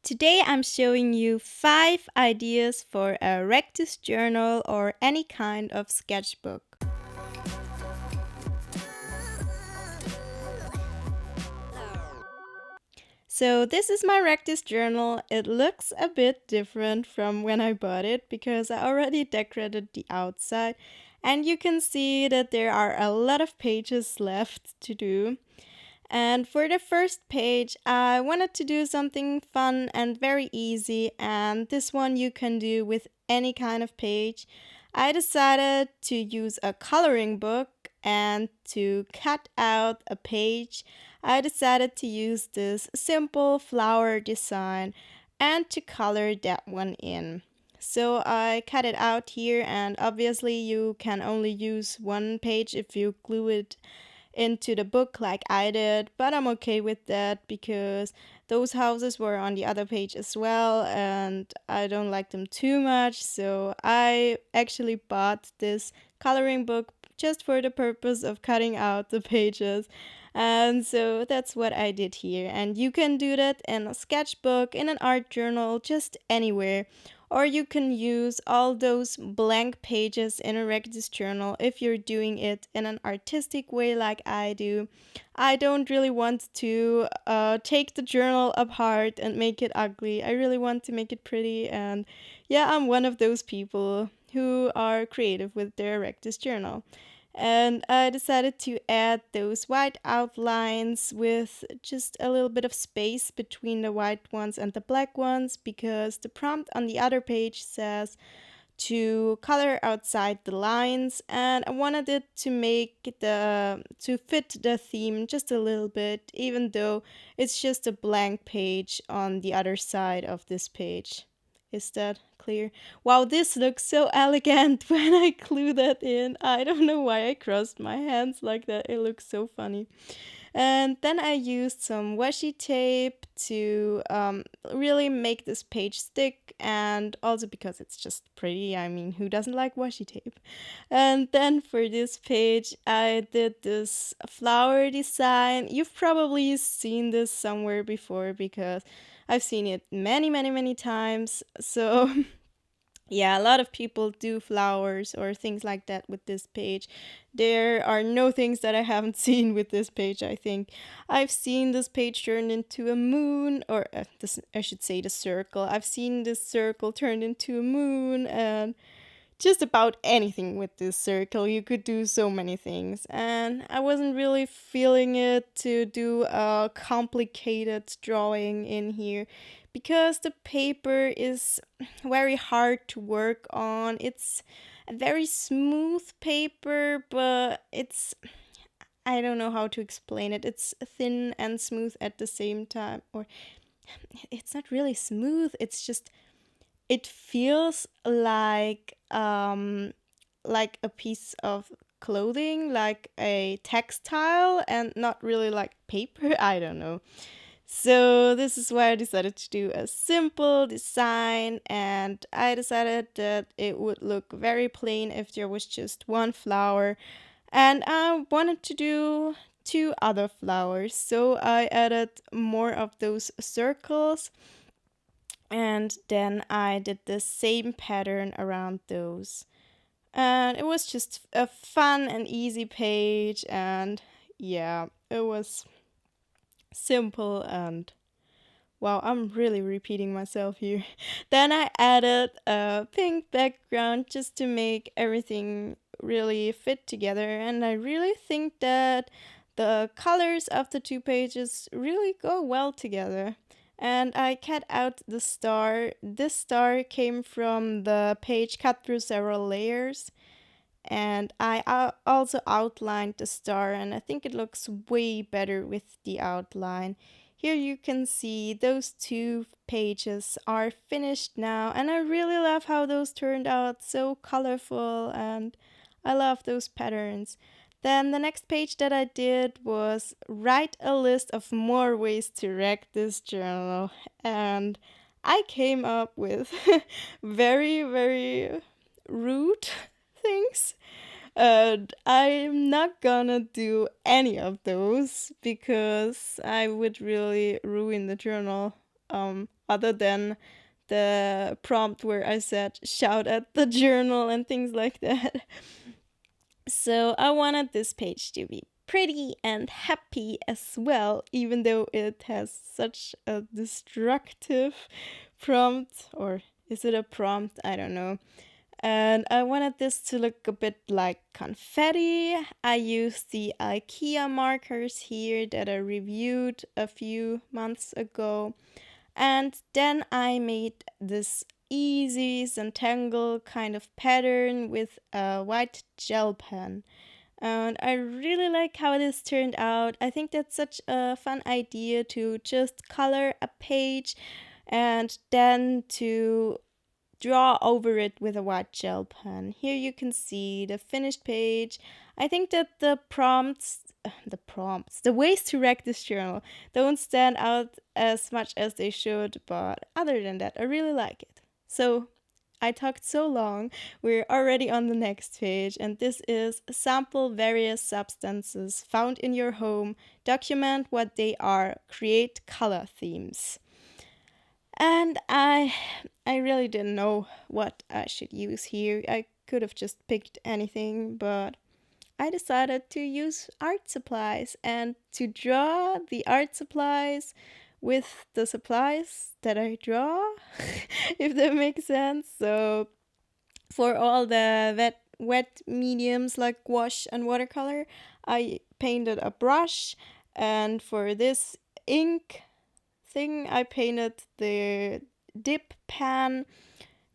Today I'm showing you 5 ideas for a Rectus journal or any kind of sketchbook. So this is my Rectus journal. It looks a bit different from when I bought it because I already decorated the outside and you can see that there are a lot of pages left to do. And for the first page, I wanted to do something fun and very easy, and this one you can do with any kind of page. I decided to use a coloring book and to cut out a page. I decided to use this simple flower design and to color that one in. So I cut it out here, and obviously you can only use one page if you glue it into the book like I did, but I'm okay with that because those houses were on the other page as well and I don't like them too much, so I actually bought this coloring book just for the purpose of cutting out the pages. And so that's what I did here. And you can do that in a sketchbook, in an art journal, just anywhere. Or you can use all those blank pages in a Rectus journal if you're doing it in an artistic way like I do. I don't really want to take the journal apart and make it ugly. I really want to make it pretty, and yeah, I'm one of those people who are creative with their Rectus journal. And I decided to add those white outlines with just a little bit of space between the white ones and the black ones because the prompt on the other page says to color outside the lines, and I wanted it to fit the theme just a little bit, even though it's just a blank page on the other side of this page. Is that clear? Wow, this looks so elegant when I glue that in. I don't know why I crossed my hands like that. It looks so funny. And then I used some washi tape to really make this page stick, and also because it's just pretty. I mean, who doesn't like washi tape? And then for this page, I did this flower design. You've probably seen this somewhere before because I've seen it many, many, many times. So yeah, a lot of people do flowers or things like that with this page. There are no things that I haven't seen with this page, I think. I've seen this page turned into a moon, or I should say the circle. I've seen this circle turned into a moon, and just about anything with this circle. You could do so many things, and I wasn't really feeling it to do a complicated drawing in here because the paper is very hard to work on. It's a very smooth paper, but I don't know how to explain it. It's thin and smooth at the same time, or it's not really smooth. It's just it feels like a piece of clothing, like a textile, and not really like paper. I don't know. So this is why I decided to do a simple design, and I decided that it would look very plain if there was just one flower, and I wanted to do two other flowers, so I added more of those circles, and then I did the same pattern around those. And it was just a fun and easy page, and yeah, it was simple and wow, I'm really repeating myself here. Then I added a pink background just to make everything really fit together, and I really think that the colors of the two pages really go well together. And I cut out the star. This star came from the page cut through several layers, and I also outlined the star, and I think it looks way better with the outline. Here you can see those two pages are finished now, and I really love how those turned out, so colorful, and I love those patterns. Then the next page that I did was write a list of more ways to wreck this journal, and I came up with very, very rude things. And I'm not gonna do any of those because I would really ruin the journal other than the prompt where I said shout at the journal and things like that. So I wanted this page to be pretty and happy as well, even though it has such a destructive prompt, or is it a prompt? I don't know. And I wanted this to look a bit like confetti. I used the IKEA markers here that I reviewed a few months ago. And then I made this easy Zentangle kind of pattern with a white gel pen. And I really like how this turned out. I think that's such a fun idea to just color a page and then to draw over it with a white gel pen. Here you can see the finished page. I think that the ways to wreck this journal don't stand out as much as they should, but other than that, I really like it. So I talked so long, we're already on the next page, and this is sample various substances found in your home, document what they are, create color themes. And I really didn't know what I should use here. I could have just picked anything, but I decided to use art supplies and to draw the art supplies with the supplies that I draw, if that makes sense. So for all the wet mediums like gouache and watercolor, I painted a brush, and for this ink thing, I painted the dip pan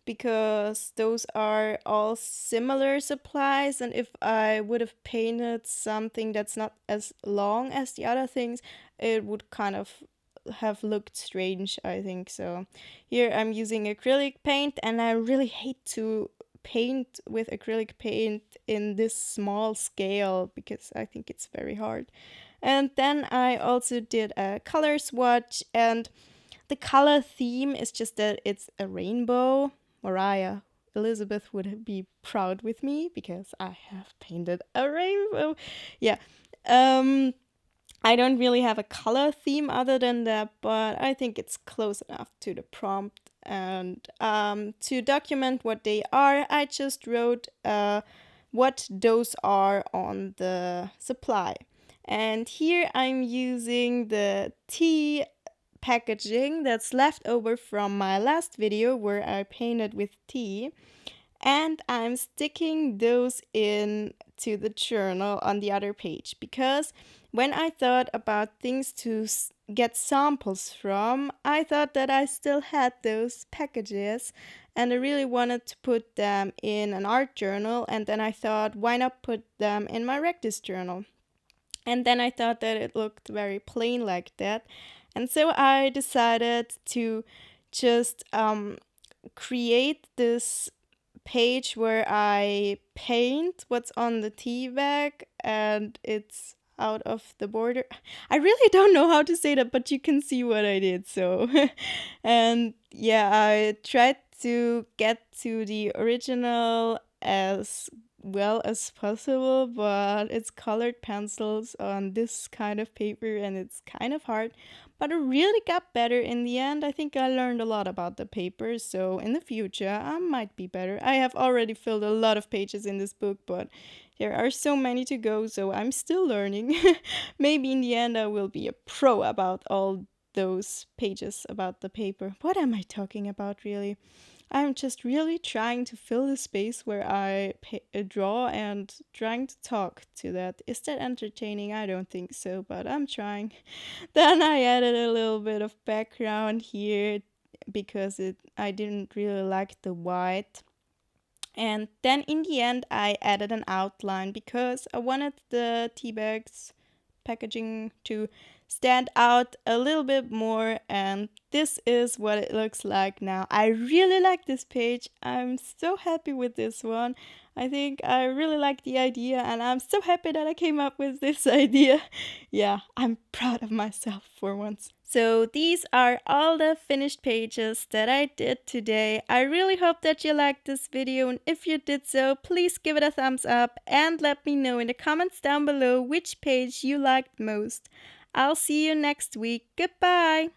because those are all similar supplies, and if I would have painted something that's not as long as the other things, it would kind of have looked strange, I think. So here I'm using acrylic paint, and I really hate to paint with acrylic paint in this small scale because I think it's very hard. And then I also did a color swatch, and the color theme is just that it's a rainbow. Mariah Elizabeth would be proud with me because I have painted a rainbow. Yeah. I don't really have a color theme other than that, but I think it's close enough to the prompt. And to document what they are, I just wrote what those are on the supply. And here I'm using the tea packaging that's left over from my last video where I painted with tea, and I'm sticking those in to the journal on the other page because when I thought about things to get samples from, I thought that I still had those packages and I really wanted to put them in an art journal, and then I thought, why not put them in my Rectus journal? And then I thought that it looked very plain like that. And so I decided to just create this page where I paint what's on the tea bag and it's out of the border. I really don't know how to say that, but you can see what I did. So, and yeah, I tried to get to the original as well as possible, but it's colored pencils on this kind of paper and it's kind of hard. But it really got better in the end. I think I learned a lot about the paper, so in the future I might be better. I have already filled a lot of pages in this book, but there are so many to go, so I'm still learning. Maybe in the end I will be a pro about all those pages about the paper. What am I talking about, really? I'm just really trying to fill the space where I draw and trying to talk to that. Is that entertaining? I don't think so, but I'm trying. Then I added a little bit of background here because I didn't really like the white. And then in the end I added an outline because I wanted the tea bags packaging to stand out a little bit more, and this is what it looks like now. I really like this page. I'm so happy with this one. I think I really like the idea and I'm so happy that I came up with this idea. Yeah, I'm proud of myself for once. So these are all the finished pages that I did today. I really hope that you liked this video, and if you did so, please give it a thumbs up and let me know in the comments down below which page you liked most. I'll see you next week. Goodbye!